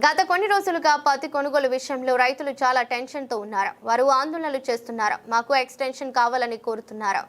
గత కొన్ని రోజులుగా పత్తి కొనుగోలు విషయంలో రైతులు చాలా టెన్షన్తో ఉన్నారు. వారు ఆందోళనలు చేస్తున్నారు. మాకు ఎక్స్టెన్షన్ కావాలని కోరుతున్నారు.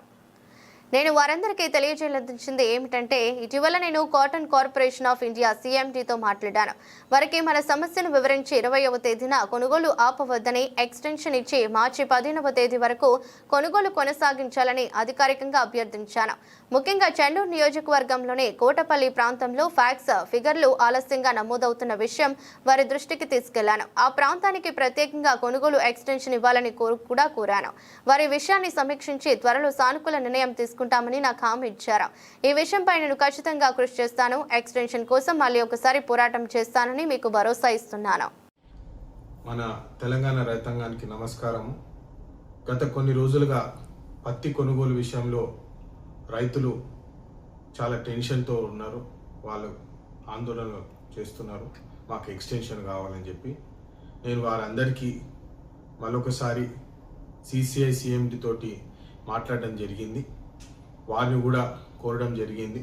నేను వారందరికీ తెలియజేయాలనిపించింది ఏమిటంటే, ఇటీవల నేను కాటన్ కార్పొరేషన్ ఆఫ్ ఇండియా CMDతో మాట్లాడాను. వారికి మన సమస్యను వివరించి 20వ తేదీన కొనుగోలు ఆపవద్దని, ఎక్స్టెన్షన్ ఇచ్చి మార్చి 15వ తేదీ వరకు కొనుగోలు కొనసాగించాలని అధికారికంగా అభ్యర్థించాను. ముఖ్యంగా చెన్నూరు నియోజకవర్గంలోని కోటపల్లి ప్రాంతంలో ఫ్యాక్స్ ఫిగర్లు ఆలస్యంగా నమోదవుతున్న విషయం వారి దృష్టికి తీసుకెళ్లాను. ఆ ప్రాంతానికి ప్రత్యేకంగా కొనుగోలు ఎక్స్టెన్షన్ ఇవ్వాలని కూడా కోరాను. వారి విషయాన్ని సమీక్షించి త్వరలో సానుకూల నిర్ణయం తీసుకుంటామని నాకు హామీ ఇచ్చారు. ఈ విషయంపై నేను ఖచ్చితంగా కృషి చేస్తాను. ఎక్స్టెన్షన్ కోసం మళ్ళీ ఒకసారి పోరాటం చేస్తానని మీకు భరోసా ఇస్తున్నాను. మన తెలంగాణ రైతాంగానికి నమస్కారం. గత కొన్ని రోజులుగా పత్తి కొనుగోలు విషయంలో రైతులు చాలా టెన్షన్తో ఉన్నారు. వాళ్ళు ఆందోళన చేస్తున్నారు. మాకు ఎక్స్టెన్షన్ కావాలని చెప్పి నేను వారందరికీ మరొకసారి CCI CMD తోటి మాట్లాడడం జరిగింది. వారిని కూడా కోరడం జరిగింది.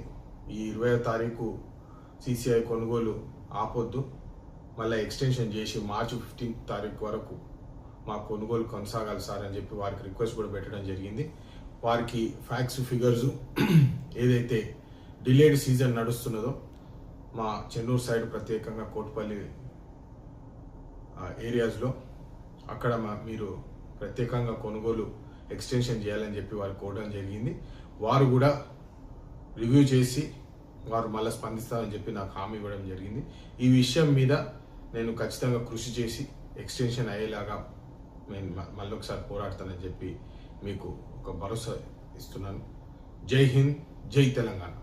ఈ 20వ తారీఖు CCI కొనుగోలు ఆపొద్దు, మళ్ళీ ఎక్స్టెన్షన్ చేసి మార్చి 15వ తారీఖు వరకు మా కొనుగోలు కొనసాగాలి సార్ అని చెప్పి వారికి రిక్వెస్ట్ కూడా పెట్టడం జరిగింది. వారికి ఫ్యాక్స్ ఫిగర్స్ ఏదైతే డిలేడ్ సీజన్ నడుస్తున్నదో మా చెన్నూరు సైడ్ ప్రత్యేకంగా కోటపల్లి ఏరియాస్లో అక్కడ మీరు ప్రత్యేకంగా కొనుగోలు ఎక్స్టెన్షన్ చేయాలని చెప్పి వారు కోరడం జరిగింది. వారు కూడా రివ్యూ చేసి వారు మళ్ళీ స్పందిస్తారని చెప్పి నాకు హామీ ఇవ్వడం జరిగింది. ఈ విషయం మీద నేను ఖచ్చితంగా కృషి చేసి ఎక్స్టెన్షన్ అయ్యేలాగా నేను మళ్ళీ ఒకసారి పోరాడతానని చెప్పి మీకు ఒక భరోసా ఇస్తున్నాను. జై హింద్, జై తెలంగాణ.